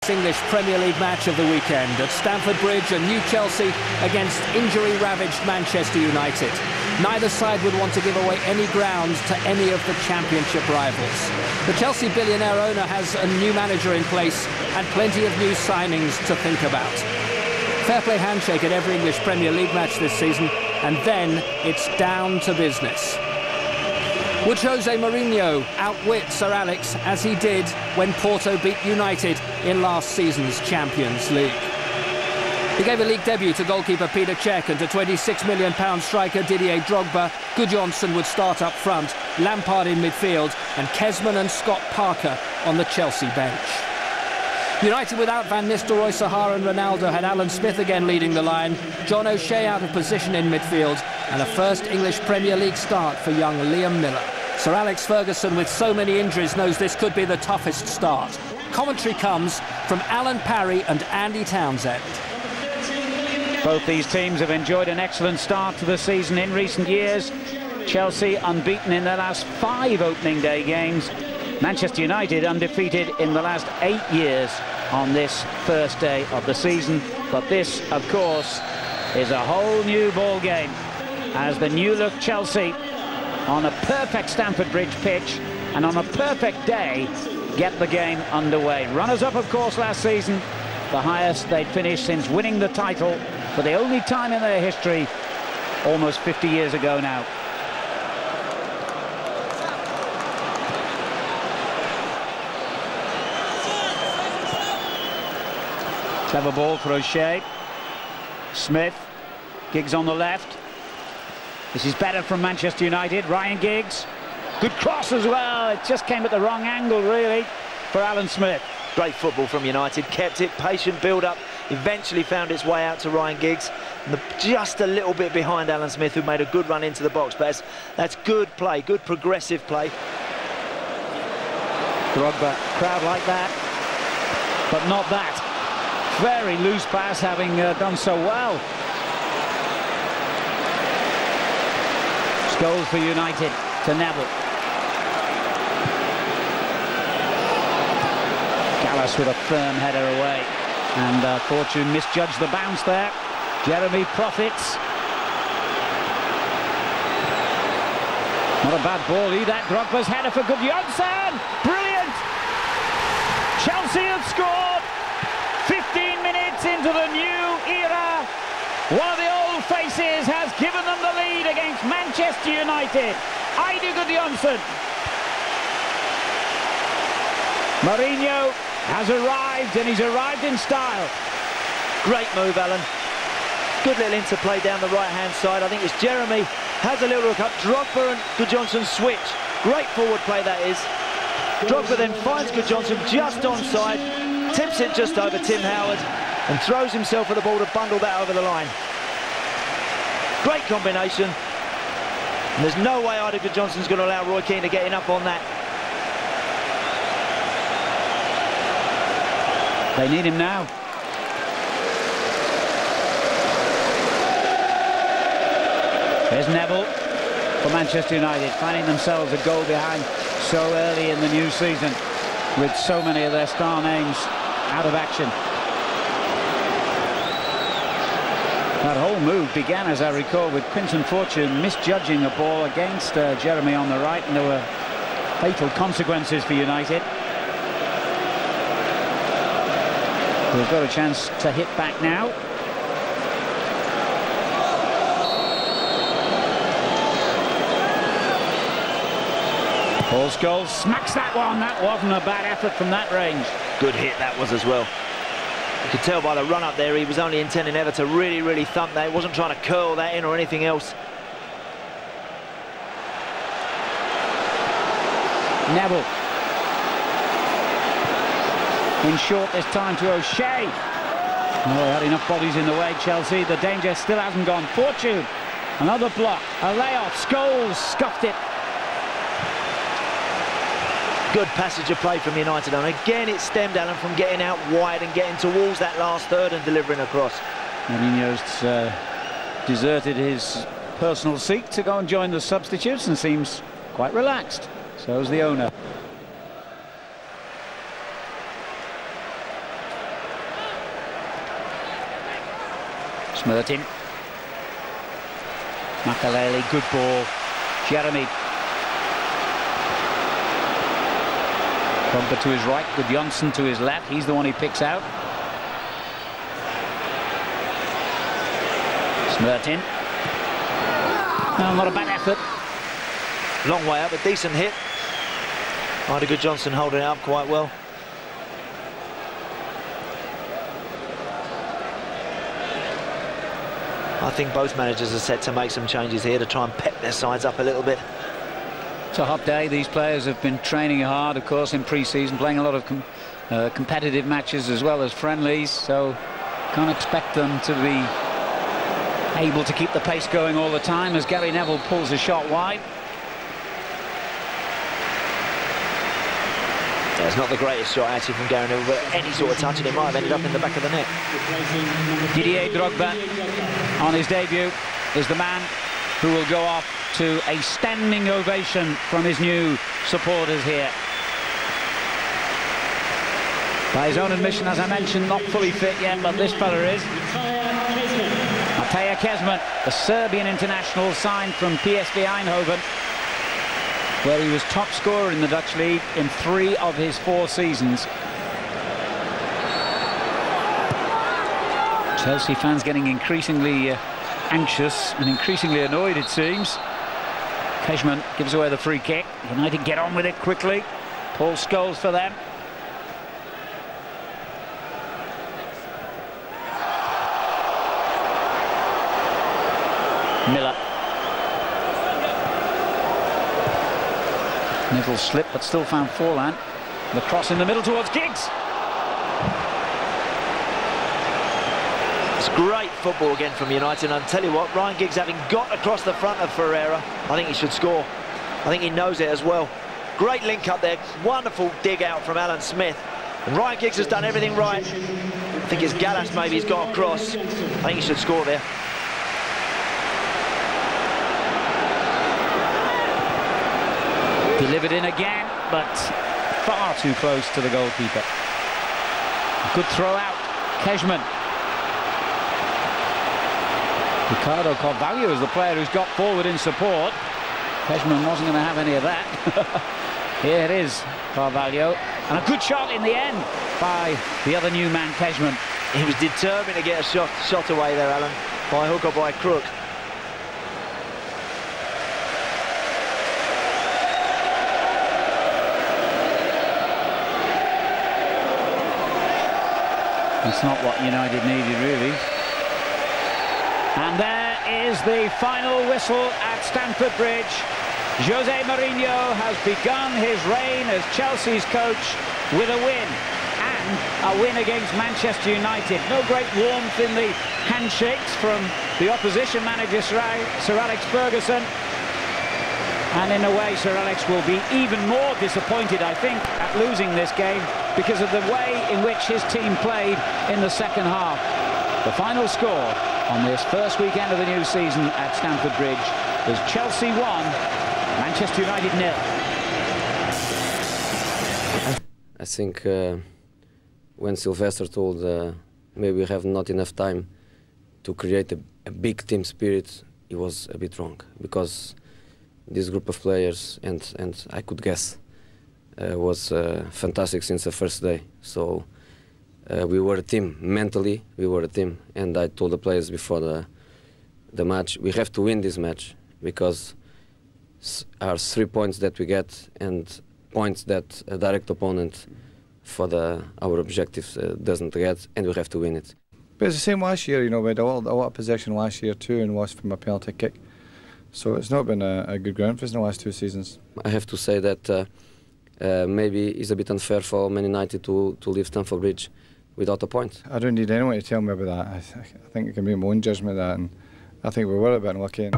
last English Premier League match of the weekend. At Stamford Bridge, a new Chelsea against injury-ravaged Manchester United. Neither side would want to give away any ground to any of the Championship rivals. The Chelsea billionaire owner has a new manager in place and plenty of new signings to think about. Fair play handshake at every English Premier League match this season, and then it's down to business. Would Jose Mourinho outwit Sir Alex as he did when Porto beat United in last season's Champions League? He gave a league debut to goalkeeper Peter Cech, and to £26 million striker Didier Drogba. Gudjohnsen would start up front, Lampard in midfield, and Kezman and Scott Parker on the Chelsea bench. United without Van Nistelrooy, Sahar and Ronaldo had Alan Smith again leading the line, John O'Shea out of position in midfield, and a first English Premier League start for young Liam Miller. Sir Alex Ferguson, with so many injuries, knows this could be the toughest start. Commentary comes from Alan Parry and Andy Townsend. Both these teams have enjoyed an excellent start to the season in recent years. Chelsea unbeaten in their last 5 opening day games. Manchester United undefeated in the last 8 years on this first day of the season. But this, of course, is a whole new ball game as the new-look Chelsea, on a perfect Stamford Bridge pitch and on a perfect day, get the game underway. Runners-up, of course, last season, the highest they'd finished since winning the title for the only time in their history, almost 50 years ago now. Clever ball for O'Shea. Smith. Giggs on the left. This is better from Manchester United. Ryan Giggs. Good cross as well. It just came at the wrong angle, really, for Alan Smith. Great football from United. Kept it, patient build-up. Eventually found its way out to Ryan Giggs. And just a little bit behind Alan Smith, who made a good run into the box. But that's good play, good progressive play. Drogba, crowd like that, but not that. Very loose pass, having done so well. Goals for United to Neville. Gallas with a firm header away, and Fortune misjudged the bounce there. Jeremy profits. Not a bad ball either. Drogba's header for Gudjohnsen. Brilliant! Chelsea have scored 15 minutes into the new era. One of the old faces has given them the lead against Manchester United. Eidur Gudjohnsen. Mourinho has arrived, and he's arrived in style. Great move, Alan. Good little interplay down the right-hand side. I think it's Jeremy has a little look up. Drogba and Gudjohnsen switch. Great forward play that is. Drogba then finds Gudjohnsen just onside, tips it just over Tim Howard, and throws himself for the ball to bundle that over the line. Great combination. And there's no way Eidur Gudjohnsen's going to allow Roy Keane to get enough on that. They need him now. There's Neville for Manchester United, finding themselves a goal behind so early in the new season, with so many of their star names out of action. That whole move began, as I recall, with Quinton Fortune misjudging a ball against Jeremy on the right, and there were fatal consequences for United. We've got a chance to hit back now. Paul Scholes smacks that one. That wasn't a bad effort from that range. Good hit that was as well. You could tell by the run up there he was only intending ever to really thump that. He wasn't trying to curl that in or anything else. Neville. In short this time to O'Shea. Oh, they had enough bodies in the way, Chelsea. The danger still hasn't gone. Fortune. Another block. A layoff. Scholes scuffed it. Good passage of play from United, and again it stemmed Alan from getting out wide and getting towards that last third and delivering across. Mourinho's deserted his personal seat to go and join the substitutes and seems quite relaxed. So is the owner. Smertin. Makaleli, good ball. Jeremy. Drogba to his right, Gudjohnsen to his left. He's the one he picks out. Smertin. Oh, not a bad effort. Long way up, a decent hit. Ida Gudjohnsen holding it up quite well. I think both managers are set to make some changes here to try and pep their sides up a little bit. It's a hot day. These players have been training hard, of course, in pre-season, playing a lot of competitive matches as well as friendlies, so can't expect them to be able to keep the pace going all the time as Gary Neville pulls a shot wide. Yeah, it's not the greatest shot actually from Gary Neville, but any sort of touch and it might have ended up in the back of the net. Didier Drogba on his debut is the man who will go off to a standing ovation from his new supporters here. By his own admission, as I mentioned, not fully fit yet, but this fella is. Matija Kezman, the Serbian international signed from PSV Eindhoven, where he was top scorer in the Dutch league in 3 of his 4 seasons. Chelsea fans getting increasingly anxious and increasingly annoyed, it seems. Kezman gives away the free kick. United get on with it quickly. Paul Scholes for them. Miller. Neville slipped but still found Forlan. The cross in the middle towards Giggs. It's great football again from United, and I'll tell you what, Ryan Giggs having got across the front of Ferreira, I think he should score. I think he knows it as well. Great link up there, wonderful dig out from Alan Smith. And Ryan Giggs has done everything right. I think it's Gallas maybe he's got across. I think he should score there. Delivered in again, but far too close to the goalkeeper. Good throw out, Kezman. Ricardo Carvalho is the player who's got forward in support. Kezman wasn't going to have any of that. Here it is, Carvalho. And a good shot in the end by the other new man, Kezman. He was determined to get a shot away there, Alan, by hook or by crook. It's not what United needed, really. And there is the final whistle at Stamford Bridge. Jose Mourinho has begun his reign as Chelsea's coach with a win, and a win against Manchester United. No great warmth in the handshakes from the opposition manager, Sir Alex Ferguson. And in a way, Sir Alex will be even more disappointed, I think, at losing this game because of the way in which his team played in the second half. The final score on this first weekend of the new season at Stamford Bridge was Chelsea 1, Manchester United 0. I think when Sylvester told maybe we have not enough time to create a big team spirit, he was a bit wrong, because this group of players, and I could guess, was fantastic since the first day. So we were a team. Mentally, we were a team. And I told the players before the match, we have to win this match, because our 3 points that we get and points that a direct opponent for our objectives doesn't get, and we have to win it. But it's the same last year, you know, we had a lot of possession last year too, and lost from a penalty kick. So it's not been a good ground for us in the last 2 seasons. I have to say that maybe it's a bit unfair for Man United to leave Stamford Bridge without a point. I don't need anyone to tell me about that. I think I can make my own judgment of that, and I think we were a bit unlucky.